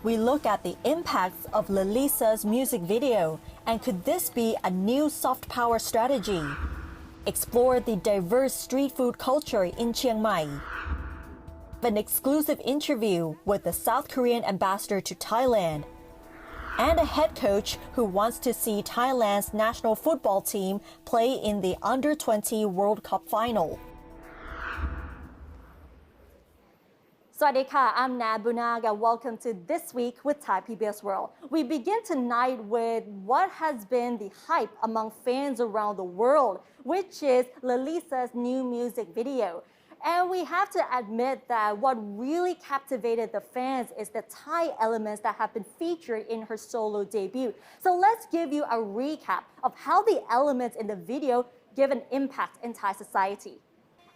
we look at the impacts of LALISA's music video and could this be a new soft power strategy? Explore the diverse street food culture in Chiang Mai. An exclusive interview with the South Korean ambassador to Thailand. And a head coach who wants to see Thailand's national football team play in the Under-20 World Cup final. Swadika, I'm Nabunag and welcome to This Week with Thai PBS World. We begin tonight with what has been the hype among fans around the world, which is LALISA's new music video. And we have to admit that what really captivated the fans is the Thai elements that have been featured in her solo debut. So let's give you a recap of how the elements in the video give an impact in Thai society.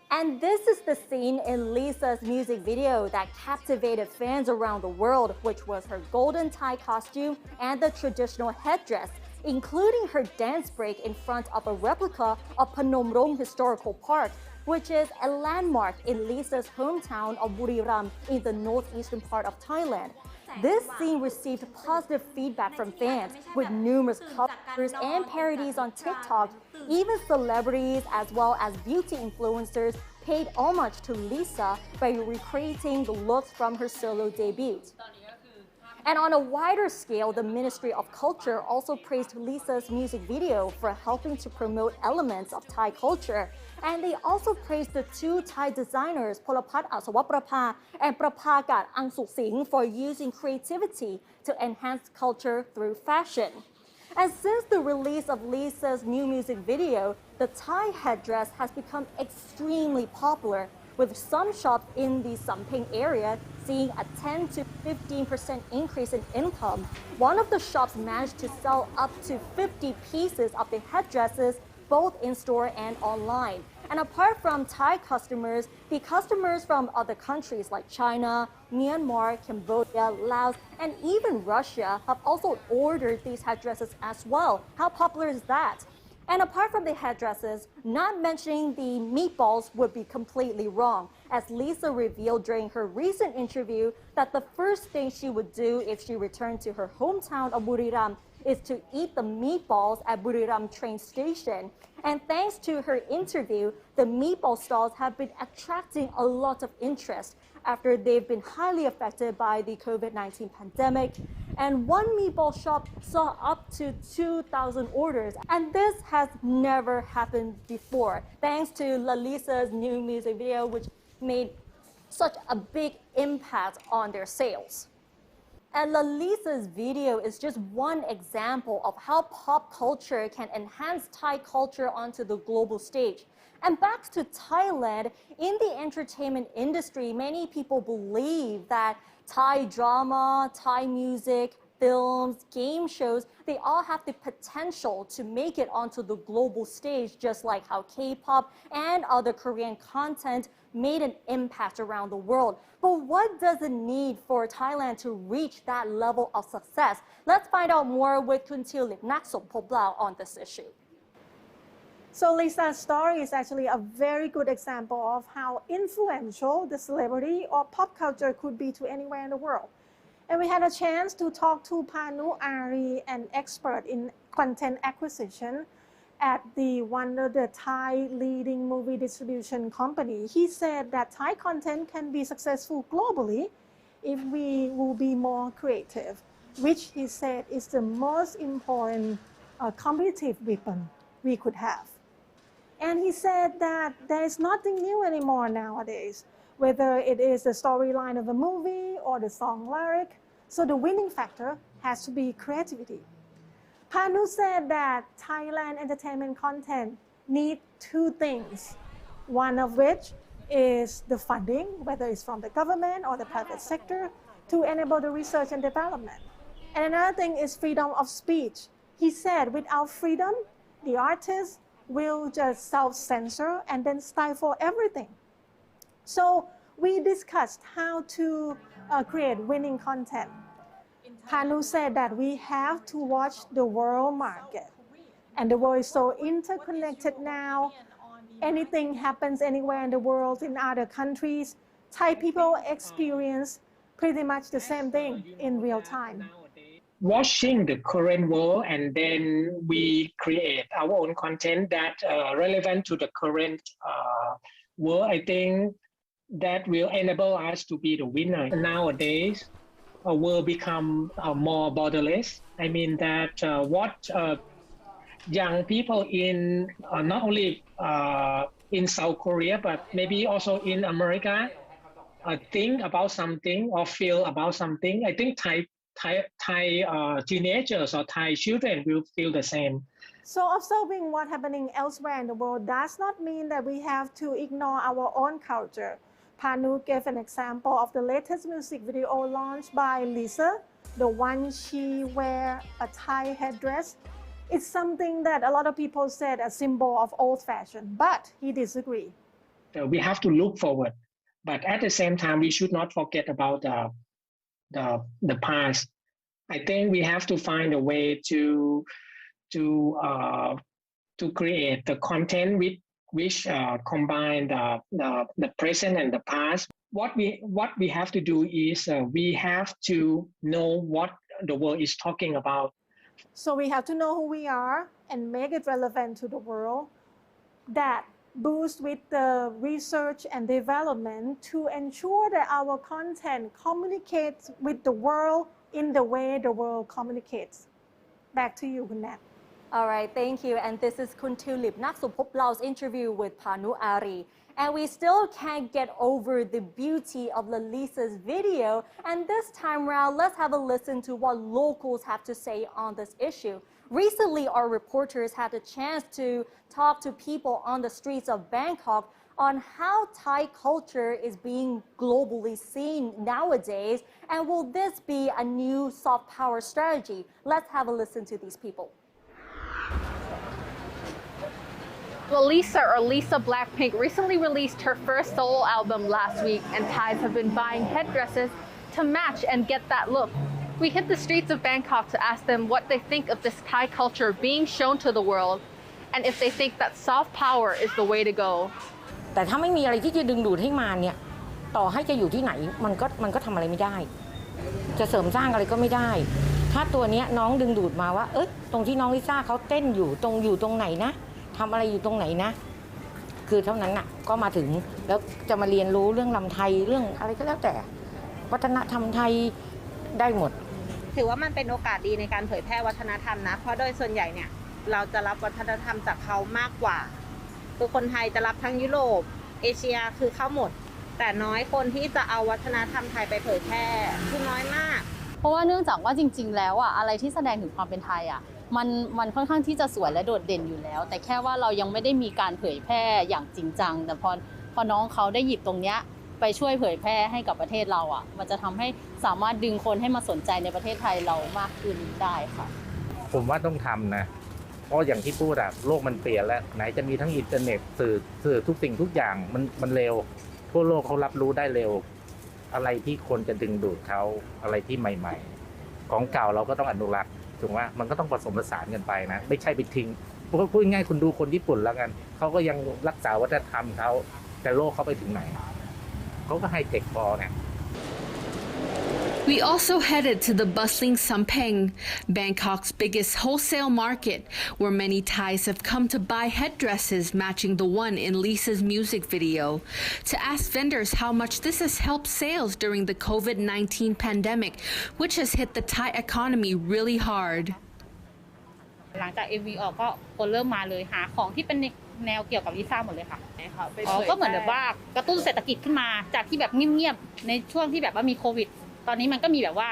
And this is the scene in Lisa's music video that captivated fans around the world, which was her golden Thai costume and the traditional headdress, including her dance break in front of a replica of Phnom Rong Historical Park, which is a landmark in Lisa's hometown of Buriram in the northeastern part of Thailand. This scene received positive feedback from fans, with numerous covers and parodies on TikTok. Even celebrities as well as beauty influencers paid homage to Lisa by recreating the looks from her solo debut. And on a wider scale, the Ministry of Culture also praised Lisa's music video for helping to promote elements of Thai culture. And they also praised the two Thai designers, Polapat Asawaprapha and Prapakat Angsuk-sing, for using creativity to enhance culture through fashion. And since the release of Lisa's new music video, the Thai headdress has become extremely popular, with some shops in the Sampeng area seeing a 10 to 15% increase in income. One of the shops managed to sell up to 50 pieces of the headdresses, both in store and online. And apart from Thai customers, the customers from other countries like China, Myanmar, Cambodia, Laos, and even Russia have also ordered these headdresses as well. How popular is that? And apart from the headdresses, not mentioning the meatballs would be completely wrong, as Lisa revealed during her recent interview that the first thing she would do if she returned to her hometown of Buriram is to eat the meatballs at Buriram train station. And thanks to her interview, the meatball stalls have been attracting a lot of interest after they've been highly affected by the COVID-19 pandemic. And one meatball shop saw up to 2,000 orders. And this has never happened before, thanks to LALISA's new music video, which made such a big impact on their sales. And LALISA's video is just one example of how pop culture can enhance Thai culture onto the global stage. And back to Thailand, in the entertainment industry, many people believe that Thai drama, Thai music, films, game shows, they all have the potential to make it onto the global stage, just like how K-pop and other Korean content made an impact around the world. But what does it need for Thailand to reach that level of success? Let's find out more with Kun Tilip Naksop on this issue. So Lisa's story is actually a very good example of how influential the celebrity or pop culture could be to anywhere in the world. And we had a chance to talk to Panu Ari, an expert in content acquisition at one of the Thai leading movie distribution company. He said that Thai content can be successful globally if we will be more creative, which he said is the most important competitive weapon we could have. And he said that there is nothing new anymore nowadays, whether it is the storyline of a movie or the song lyric. So the winning factor has to be creativity. Panu said that Thailand entertainment content need two things, one of which is the funding, whether it's from the government or the private sector, to enable the research and development. And another thing is freedom of speech. He said without freedom, the artists will just self-censor and then stifle everything. So we discussed how to create winning content. Panu said that we have to watch the world market. And the world is so interconnected now. Anything happens anywhere in the world, in other countries. Thai people experience pretty much the same thing in real time. Watching the current world, and then we create our own content that relevant to the current world. I think that will enable us to be the winner. Nowadays, our world become more borderless. I mean that what young people in not only in South Korea, but maybe also in America, think about something or feel about something. I think Thai teenagers or Thai children will feel the same. So observing what's happening elsewhere in the world does not mean that we have to ignore our own culture. Panu gave an example of the latest music video launched by Lisa, the one she wear a Thai headdress. It's something that a lot of people said a symbol of old fashion, but he disagreed. We have to look forward, but at the same time, we should not forget about the past. I think we have to find a way to create the content which combine the present and the past. What we have to do is we have to know what the world is talking about. So we have to know who we are and make it relevant to the world. That boost with the research and development to ensure that our content communicates with the world in the way the world communicates. Back to you, Kun Nat. All right, thank you. And this is Kun Tulip, นักสุภพเรา 's interview with Panu Ari. And we still can't get over the beauty of LALISA's video. And this time around, let's have a listen to what locals have to say on this issue. Recently, our reporters had a chance to talk to people on the streets of Bangkok on how Thai culture is being globally seen nowadays. And will this be a new soft power strategy? Let's have a listen to these people. LALISA, or Lisa BLACKPINK, recently released her first solo album last week, and Thais have been buying headdresses to match and get that look. We hit the streets of Bangkok to ask them what they think of this Thai culture being shown to the world, and if they think that soft power is the way to go. แต่ถ้าไม่มีอะไรที่จะดึงดูดให้มาเนี่ยต่อให้จะอยู่ที่ไหนมันก็ทำอะไรไม่ได้จะเสริมสร้างอะไรก็ไม่ได้ถ้าตัวเนี้ยน้องดึงดูดมาว่าตรงที่น้องลิซ่าเขาเต้นอยู่ตรงไหนนะทำอะไรอยู่ตรงไหนนะคือเท่านั้นน่ะก็มาถึงแล้วจะมาเรียนรู้เรื่องลำไทยเรื่องอะไรก็แล้วแต่วัฒนธรรมไทยได้หมดถือว่ามันเป็นโอกาสดีในการเผยแพร่วัฒนธรรมนะเพราะโดยส่วนใหญ่เนี่ยเราจะรับวัฒนธรรมจากเขามากกว่าคือคนไทยจะรับทั้งยุโรปเอเชียคือเข้าหมดแต่น้อยคนที่จะเอาวัฒนธรรมไทยไปเผยแพร่คือน้อยมากเพราะว่าเนื่องจากว่าจริงๆแล้วอะไรที่แสดงถึงความเป็นไทยมันค่อนข้างที่จะสวยและโดดเด่นอยู่แล้วแต่แค่ว่าเรายังไม่ได้มีการเผยแพร่อย่างจริงจังแต่พอน้องเขาได้หยิบตรงเนี้ยไปช่วยเผยแพร่ให้กับประเทศเรามันจะทำให้สามารถดึงคนให้มาสนใจในประเทศไทยเรามากขึ้นได้ค่ะผมว่าต้องทำนะเพราะอย่างที่พูดโลกมันเปลี่ยนแล้วไหนจะมีทั้งอินเทอร์เน็ตสื่อทุกสิ่งทุกอย่างมันเร็วทั่วโลกเขารับรู้ได้เร็วอะไรที่คนจะดึงดูดเขาอะไรที่ใหม่ๆของเก่าเราก็ต้องอนุรักษ์ถูกไหมมันก็ต้องผสมผสานกันไปนะไม่ใช่ไปทิ้งพูดง่ายคุณดูคนญี่ปุ่นแล้วกันเขาก็ยังรักษาวัฒนธรรมเขาแต่โลกเขาไปถึงไหนเขาก็ไฮเทคพอเนี่ย We also headed to the bustling Sampeng, Bangkok's biggest wholesale market, where many Thais have come to buy headdresses matching the one in Lisa's music video, to ask vendors how much this has helped sales during the COVID-19 pandemic, which has hit the Thai economy really hard. หลังจาก MV ออกก็คนเริ่มมาเลยหาของที่เป็นแนวเกี่ยวกับลิซ่าหมดเลยค่ะก็เหมือนแบบว่ากระตุ้นเศรษฐกิจขึ้นมาจากที่แบบเงียบๆในช่วงที่แบบว่ามีโควิดตอนนี้มันก็มีแบบว่า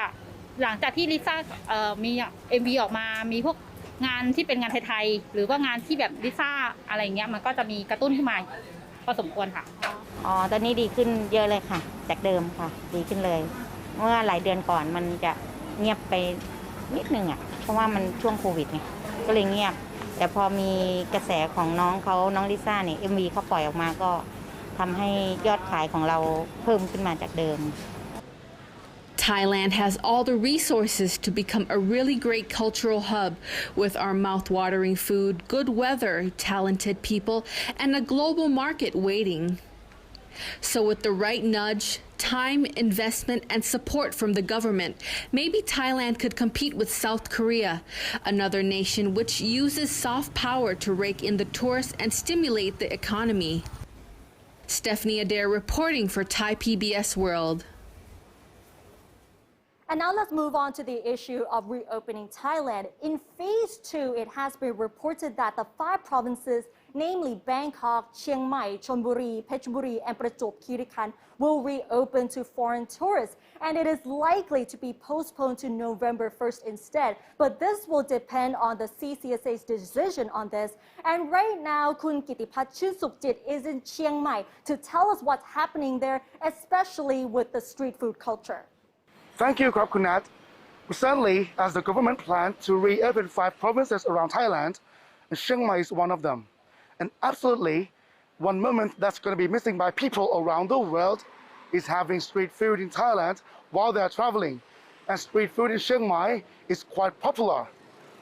หลังจากที่ลิซ่ามี MV ออกมามีพวกงานที่เป็นงานไทยๆหรือว่างานที่แบบลิซ่าอะไรเงี้ยมันก็จะมีกระตุ้นขึ้นมาพอสมควรค่ะตอนนี้ดีขึ้นเยอะเลยค่ะจากเดิมค่ะดีขึ้นเลยเมื่อหลายเดือนก่อนมันจะเงียบไปนิดนึงเพราะว่ามันช่วงโควิดไงก็เลยเงียบแต่พอมีกระแสของน้องลิซ่าเนี่ย MV เขาปล่อยออกมาก็ทำให้ยอดขายของเราเพิ่มขึ้นมาจากเดิมThailand has all the resources to become a really great cultural hub with our mouth-watering food, good weather, talented people, and a global market waiting. So with the right nudge, time, investment, and support from the government, maybe Thailand could compete with South Korea, another nation which uses soft power to rake in the tourists and stimulate the economy. Stephanie Adair reporting for Thai PBS World. And now let's move on to the issue of reopening Thailand. In phase 2, it has been reported that the 5 provinces, namely Bangkok, Chiang Mai, Chonburi, Phetchaburi, and Prachuap Khiri Khan, will reopen to foreign tourists. And it is likely to be postponed to November 1st instead. But this will depend on the CCSA's decision on this. And right now, Kun Kitipat Chusukjit is in Chiang Mai to tell us what's happening there, especially with the street food culture. Thank you, Krab Kunat. Recently, as the government planned to reopen 5 provinces around Thailand, and Chiang Mai is one of them. And absolutely, one moment that's going to be missing by people around the world is having street food in Thailand while they're traveling. And street food in Chiang Mai is quite popular.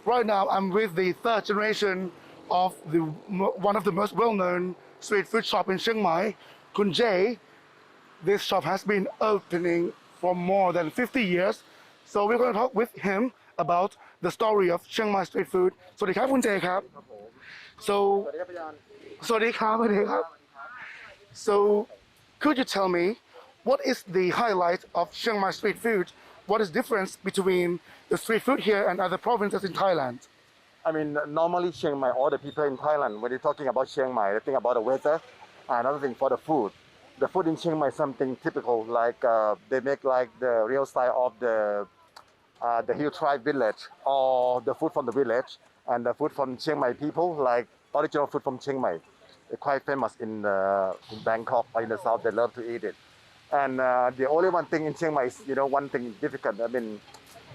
Right now, I'm with the 3rd generation of one of the most well-known street food shop in Chiang Mai, Kun Jae. This shop has been opening for more than 50 years. So we're going to talk with him about the story of Chiang Mai street food. สวัสดีครับคุณเจครับ So สวัสดีครับสวัสดีครับ So could you tell me what is the highlight of Chiang Mai street food? What is the difference between the street food here and other provinces in Thailand? I mean, normally Chiang Mai, all the people in Thailand, when they're talking about Chiang Mai, they think about the weather. Another thing for the food. The food in Chiang Mai is something typical, like they make like the real style of the Hill Tribe village, or the food from the village, and the food from Chiang Mai people, like original food from Chiang Mai. They're quite famous in Bangkok or in the south. They love to eat it. And the only one thing in Chiang Mai is, one thing difficult, I mean,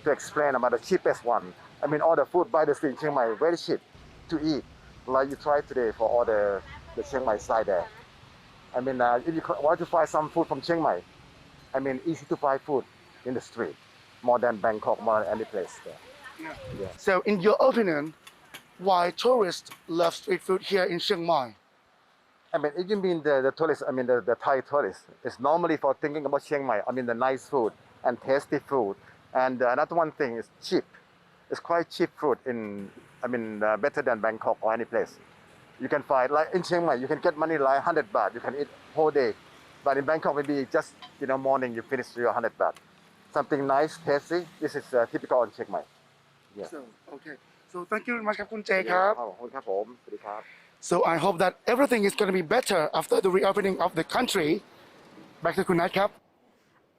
to explain about the cheapest one. I mean, all the food by the street in Chiang Mai very cheap to eat. Like you try today for all the Chiang Mai side there. I mean, if you want to find some food from Chiang Mai, I mean, easy to find food in the street, more than Bangkok, more than any place there. Yeah. So in your opinion, why tourists love street food here in Chiang Mai? I mean, if you mean the tourists, I mean the Thai tourists, it's normally for thinking about Chiang Mai, I mean the nice food and tasty food. And another one thing is cheap. It's quite cheap food better than Bangkok or any place. You can find, like in Chiang Mai, you can get money like 100 baht, you can eat whole day. But in Bangkok, maybe just, morning you finish your 100 baht. Something nice, tasty, this is typical in Chiang Mai. Yeah. So, okay. So thank you very much ครับคุณเจครับ ขอบคุณครับผมสวัสดีครับ So I hope that everything is going to be better after the reopening of the country. Back to คุณนัทครับ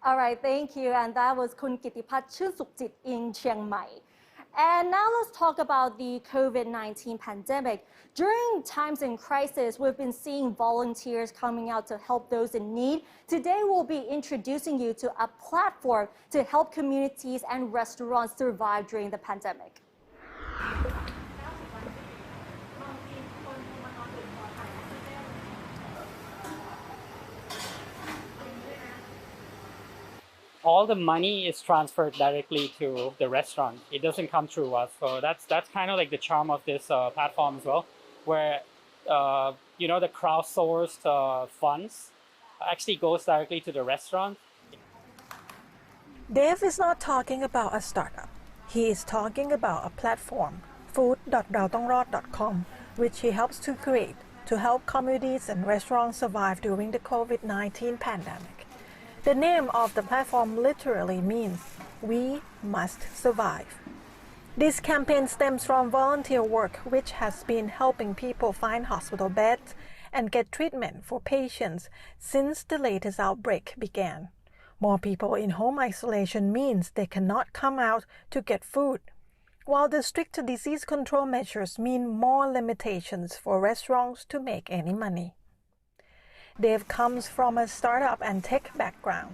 All right, thank you. And that was Kun Kitipat Chusukjit in Chiang Mai. And now let's talk about the COVID-19 pandemic. During times in crisis, we've been seeing volunteers coming out to help those in need. Today, we'll be introducing you to a platform to help communities and restaurants survive during the pandemic. All the money is transferred directly to the restaurant. It doesn't come through us. So that's kind of like the charm of this platform as well, where the crowdsourced funds actually goes directly to the restaurant. Dave is not talking about a startup. He is talking about a platform, food.raotongrod.com, which he helps to create to help communities and restaurants survive during the COVID-19 pandemic. The name of the platform literally means "we must survive." This campaign stems from volunteer work which has been helping people find hospital beds and get treatment for patients since the latest outbreak began. More people in home isolation means they cannot come out to get food, while the stricter disease control measures mean more limitations for restaurants to make any money. Dave comes from a startup and tech background.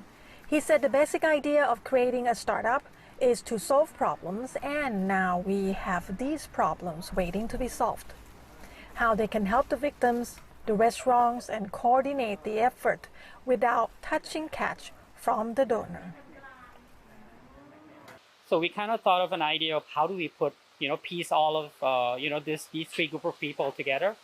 He said the basic idea of creating a startup is to solve problems, and now we have these problems waiting to be solved. How they can help the victims, the restaurants, and coordinate the effort without touching cash from the donor. So we kind of thought of an idea of how do we put, piece all of, these 3 group of people together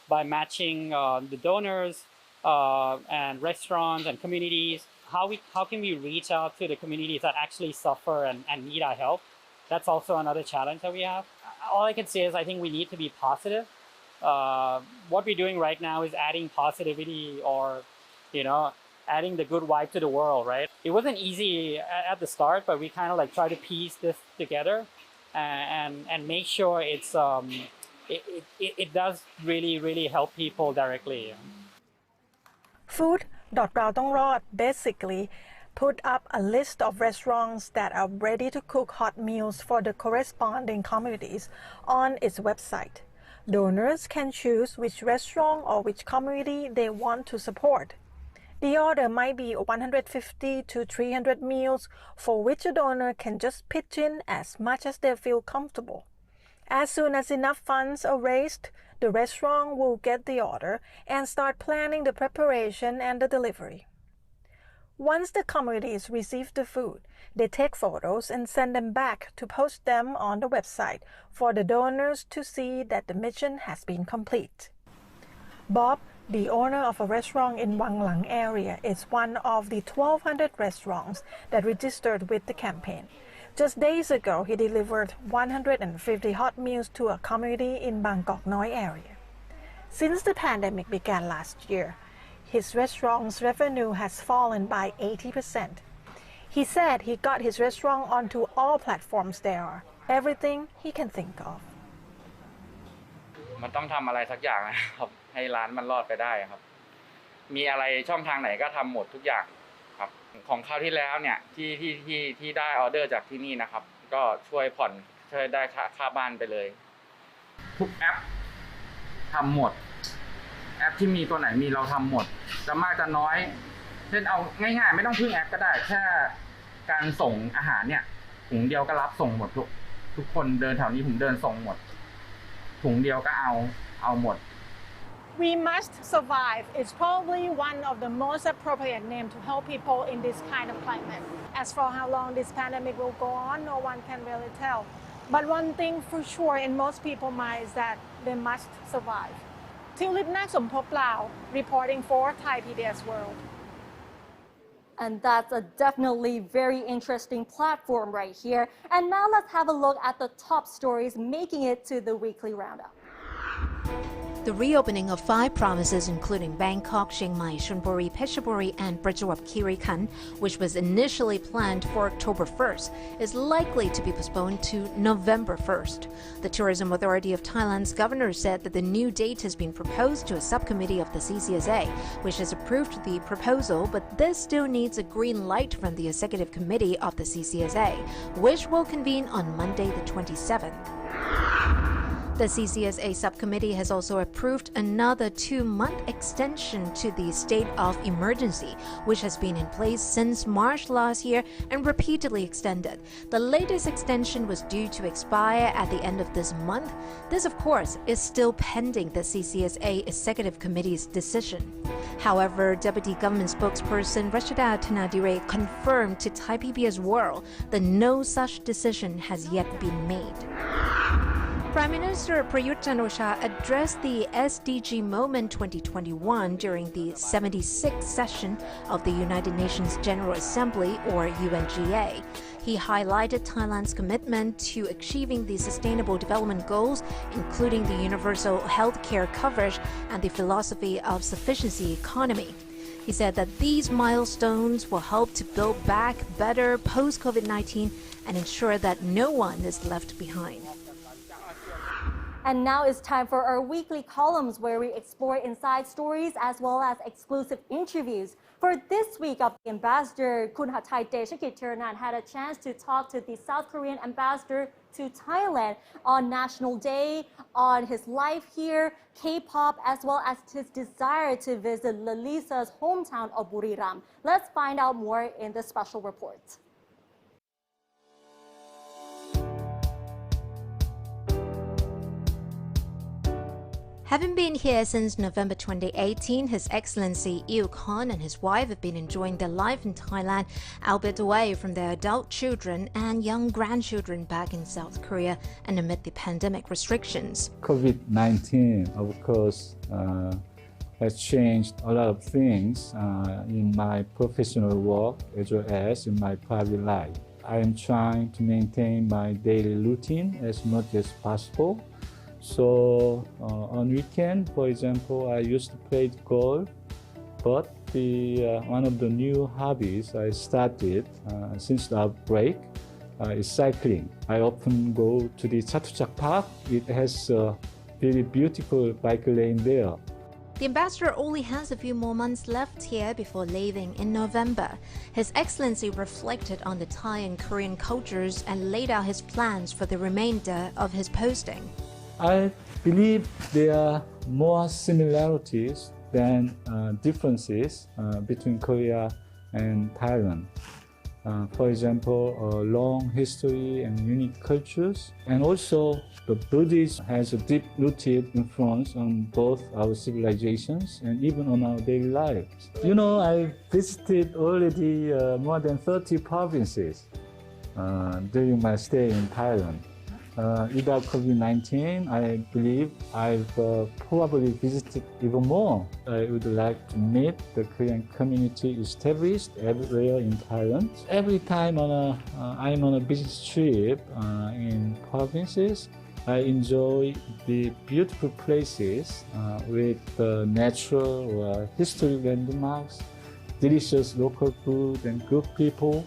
by matching the donors and restaurants and communities how can we reach out to the communities that actually suffer and need our help? That's also another challenge that we have. All I can say is I think we need to be positive. What we're doing right now is adding positivity or, adding the good vibe to the world, right? It wasn't easy at the start, but we kind of like try to piece this together and make sure it does really help people directly. Food.เราต้องรอด basically put up a list of restaurants that are ready to cook hot meals for the corresponding communities on its website. Donors can choose which restaurant or which community they want to support. The order might be 150 to 300 meals for which a donor can just pitch in as much as they feel comfortable. As soon as enough funds are raised, the restaurant will get the order and start planning the preparation and the delivery. Once the communities receive the food, they take photos and send them back to post them on the website for the donors to see that the mission has been complete. Bob, the owner of a restaurant in Wang Lang area, is one of the 1,200 restaurants that registered with the campaign. Just days ago, he delivered 150 hot meals to a community in Bangkok Noi area. Since the pandemic began last year, his restaurant's revenue has fallen by 80%. He said he got his restaurant onto all platforms there are, everything he can think of. มันต้องทำอะไรสักอย่างนะครับให้ร้านมันรอดไปได้ครับมีอะไรช่องทางไหนก็ทำหมดทุกอย่างครับของคราวที่แล้วเนี่ยที่ได้ออเดอร์จากที่นี่นะครับก็ช่วยผ่อนช่วยได้ค่าบ้านไปเลยทุกแอปทำหมดแอปที่มีตัวไหนมีเราทำหมดจะมากจะน้อยเช่นเอาง่ายๆไม่ต้องพึ่งแอปก็ได้แค่การส่งอาหารเนี่ยถุงเดียวก็รับส่งหมดทุกคนเดินแถวนี้ผมเดินส่งหมดถุงเดียวก็เอาหมด We must survive is probably one of the most appropriate name to help people in this kind of climate. As for how long this pandemic will go on, no one can really tell. But one thing for sure in most people's mind is that they must survive. Tulip Naksompoplao, reporting for Thai PBS World. And that's a definitely very interesting platform right here. And now let's have a look at the top stories making it to the weekly roundup. The reopening of 5 provinces, including Bangkok, Chiang Mai, Chonburi, Phetchaburi, and Prachuap-Khiri-Khan, which was initially planned for October 1st, is likely to be postponed to November 1st. The Tourism Authority of Thailand's governor said that the new date has been proposed to a subcommittee of the CCSA, which has approved the proposal, but this still needs a green light from the Executive Committee of the CCSA, which will convene on Monday the 27th. The CCSA subcommittee has also approved another 2-month extension to the state of emergency, which has been in place since March last year and repeatedly extended. The latest extension was due to expire at the end of this month. This, of course, is still pending the CCSA Executive Committee's decision. However, Deputy Government Spokesperson Rashida Thanadire confirmed to Thai PBS World that no such decision has yet been made. Prime Minister Prayut Chan-o-cha addressed the SDG Moment 2021 during the 76th session of the United Nations General Assembly, or UNGA. He highlighted Thailand's commitment to achieving the Sustainable Development Goals, including the universal health care coverage and the philosophy of sufficiency economy. He said that these milestones will help to build back better post-COVID-19 and ensure that no one is left behind. And now it's time for our weekly columns where we explore inside stories as well as exclusive interviews. For this week, the ambassador Kun Hatthai Techakit Thiranan had a chance to talk to the South Korean ambassador to Thailand on National Day, on his life here, K-pop, as well as his desire to visit LALISA's hometown of Buriram. Let's find out more in this special report. Having been here since November 2018, His Excellency Wook-heon and his wife have been enjoying their life in Thailand, albeit away from their adult children and young grandchildren back in South Korea and amid the pandemic restrictions. COVID-19, of course, has changed a lot of things in my professional work as well as in my private life. I am trying to maintain my daily routine as much as possible. So on weekend, for example, I used to play golf, but one of the new hobbies I started since the outbreak is cycling. I often go to the Chatuchak Park. It has a very beautiful bike lane there. The ambassador only has a few more months left here before leaving in November. His Excellency reflected on the Thai and Korean cultures and laid out his plans for the remainder of his posting. I believe there are more similarities than differences between Korea and Thailand. For example, a long history and unique cultures. And also, the Buddhism has a deep-rooted influence on both our civilizations and even on our daily lives. You know, I visited already more than 30 provinces during my stay in Thailand. Without COVID-19, I believe I've probably visited even more. I would like to meet the Korean community established everywhere in Thailand. Every time I'm on a business trip in provinces, I enjoy the beautiful places with natural or historic landmarks, delicious local food and good people.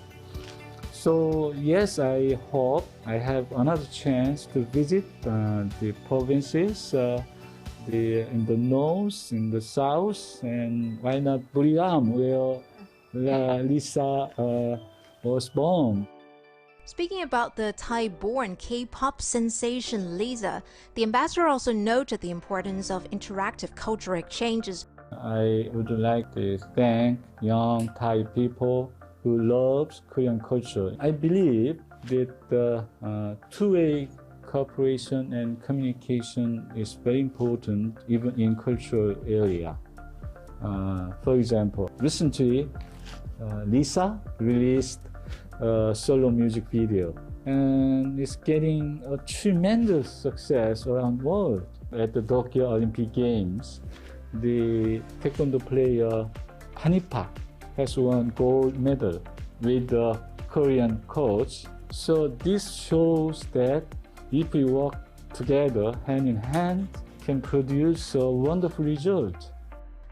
So yes, I hope I have another chance to visit the provinces in the north, in the south, and why not Buriram, where LALISA was born. Speaking about the Thai-born K-pop sensation Lisa, the ambassador also noted the importance of interactive cultural exchanges. I would like to thank young Thai people who loves Korean culture. I believe that the two-way cooperation and communication is very important even in cultural area. For example, recently Lisa released a solo music video and it's getting a tremendous success around the world. At the Tokyo Olympic Games, the taekwondo player Panipak has won gold medal with the Korean coach. So this shows that if we work together hand in hand, can produce a wonderful result.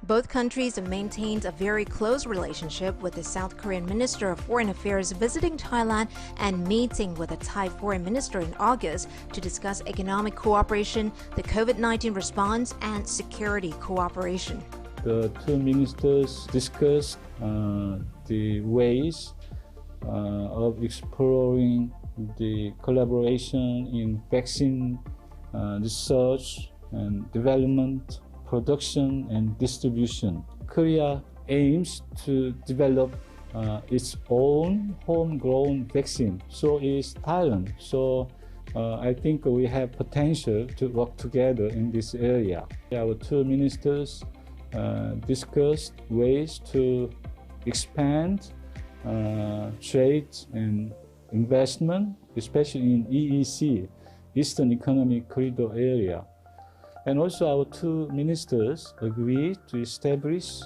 Both countries have maintained a very close relationship, with the South Korean Minister of Foreign Affairs visiting Thailand and meeting with the Thai Foreign Minister in August to discuss economic cooperation, the COVID-19 response, and security cooperation. The two ministers discussed the ways of exploring the collaboration in vaccine research and development, production and distribution. Korea aims to develop its own homegrown vaccine. So is Thailand. So I think we have potential to work together in this area. Our two ministers discussed ways to expand trade and investment, especially in EEC, Eastern Economic Corridor area. And also our two ministers agreed to establish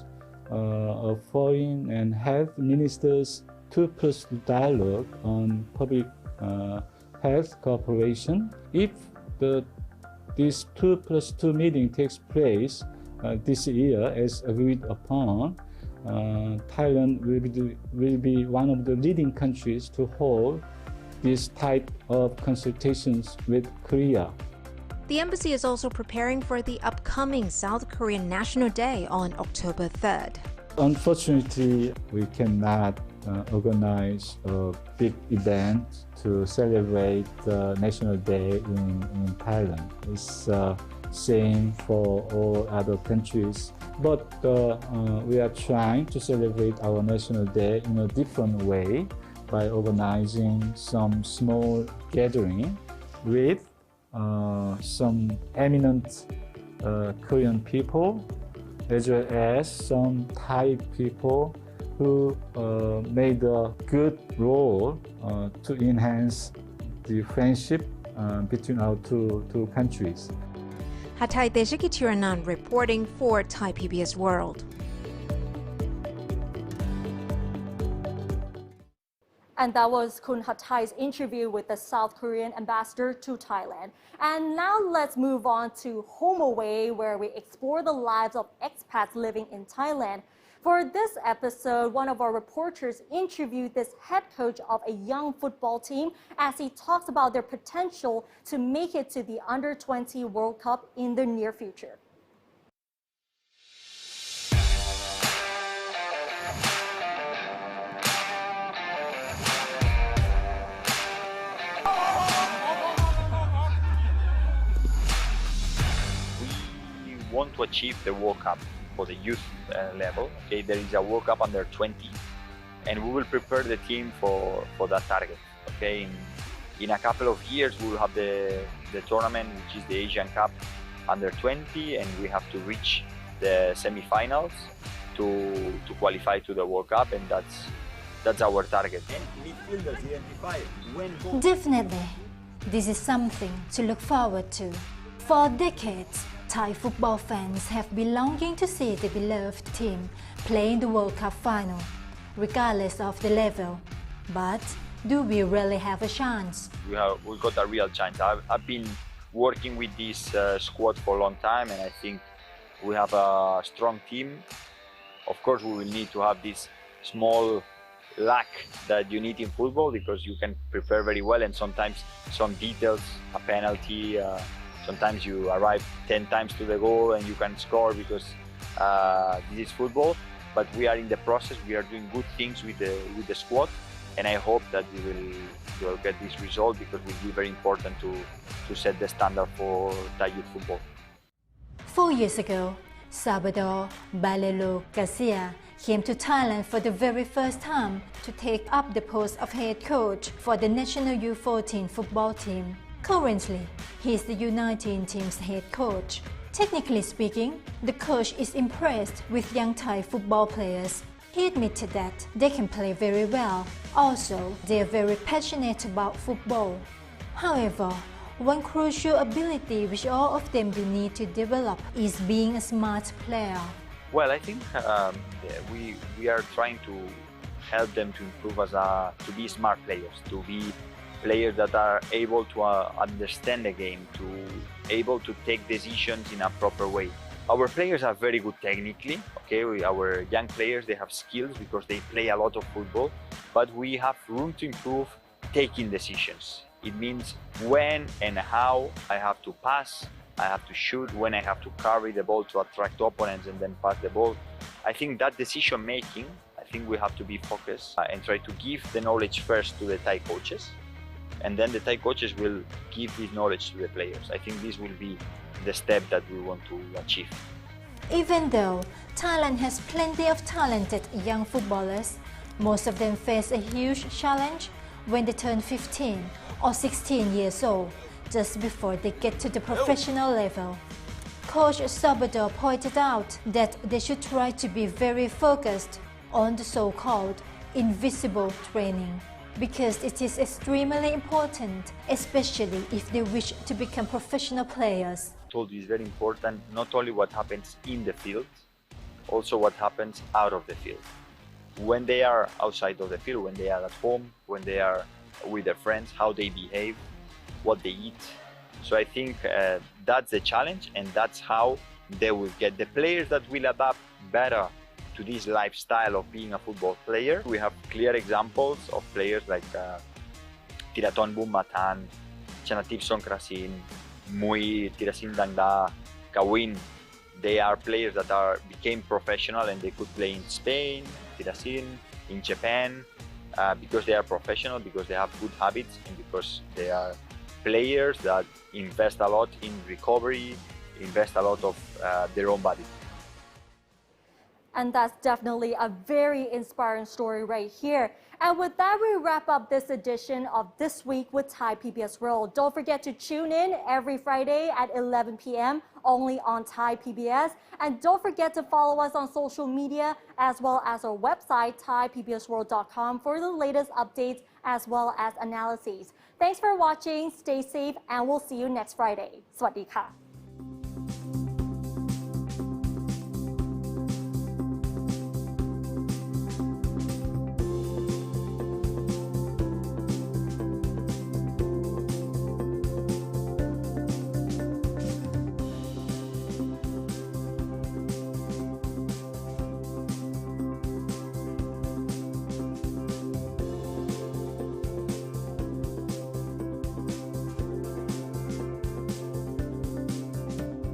a foreign and health ministers 2+2 dialogue on public health cooperation. If this 2+2 meeting takes place this year as agreed upon, Thailand will be one of the leading countries to hold this type of consultations with Korea. The embassy is also preparing for the upcoming South Korean National Day on October 3rd. Unfortunately, we cannot organize a big event to celebrate the National Day in Thailand. It's same for all other countries. But we are trying to celebrate our National Day in a different way by organizing some small gathering with some eminent Korean people as well as some Thai people who made a good role to enhance the friendship between our two countries. Hatay Deshikitiranan reporting for Thai PBS World. And that was Kun Hatai's interview with the South Korean ambassador to Thailand. And now let's move on to Home Away, where we explore the lives of expats living in Thailand. For this episode, one of our reporters interviewed this head coach of a young football team as he talks about their potential to make it to the Under-20 World Cup in the near future. We want to achieve the World Cup for the youth level. Okay, there is a World Cup under 20, and we will prepare the team for that target. Okay, in a couple of years we will have the tournament, which is the Asian Cup under 20, and we have to reach the semi-finals to qualify to the World Cup, and that's our target. Definitely, this is something to look forward to. For decades, Thai football fans have been longing to see the beloved team play in the World Cup final, regardless of the level. But do we really have a chance? We got a real chance. I've been working with this squad for a long time, and I think we have a strong team. Of course, we will need to have this small lack that you need in football, because you can prepare very well, and sometimes some details, a penalty, sometimes you arrive 10 times to the goal and you can score, because this is football. But we are in the process. We are doing good things with the squad, and I hope that we will get this result, because it will be very important to set the standard for Thai youth football. 4 years ago, Salvador Valero Garcia came to Thailand for the very first time to take up the post of head coach for the national U14 football team. Currently, he is the U19 team's head coach. Technically speaking, the coach is impressed with young Thai football players. He admitted that they can play very well. Also, they are very passionate about football. However, one crucial ability which all of them will need to develop is being a smart player. Well, I think we are trying to help them to improve to be smart players, to be players that are able to understand the game, to able to take decisions in a proper way. Our players are very good technically. Okay, our young players, they have skills because they play a lot of football, but we have room to improve taking decisions. It means when and how I have to pass, I have to shoot, when I have to carry the ball to attract opponents and then pass the ball. I think that decision making, I think we have to be focused and try to give the knowledge first to the Thai coaches, and then the Thai coaches will give this knowledge to the players. I think this will be the step that we want to achieve. Even though Thailand has plenty of talented young footballers, most of them face a huge challenge when they turn 15 or 16 years old, just before they get to the professional level. Coach Salvador pointed out that they should try to be very focused on the so-called invisible training, because it is extremely important, especially if they wish to become professional players. I told you it's very important not only what happens in the field, also what happens out of the field. When they are outside of the field, when they are at home, when they are with their friends, how they behave, what they eat. So I think that's the challenge, and that's how they will get the players that will adapt better to this lifestyle of being a football player. We have clear examples of players like Tiraton Bumbatan, Chanatip Songkrasin, Mui Tirasin Dangda, Kawin. They are players that became professional, and they could play in Spain, Tirasin, in Japan, because they are professional, because they have good habits, and because they are players that invest a lot in recovery, invest a lot of their own body. And that's definitely a very inspiring story right here. And with that, we wrap up this edition of This Week with Thai PBS World. Don't forget to tune in every Friday at 11 p.m. only on Thai PBS. And don't forget to follow us on social media as well as our website, thaipbsworld.com, for the latest updates as well as analyses. Thanks for watching, stay safe, and we'll see you next Friday. สวัสดีค่ะ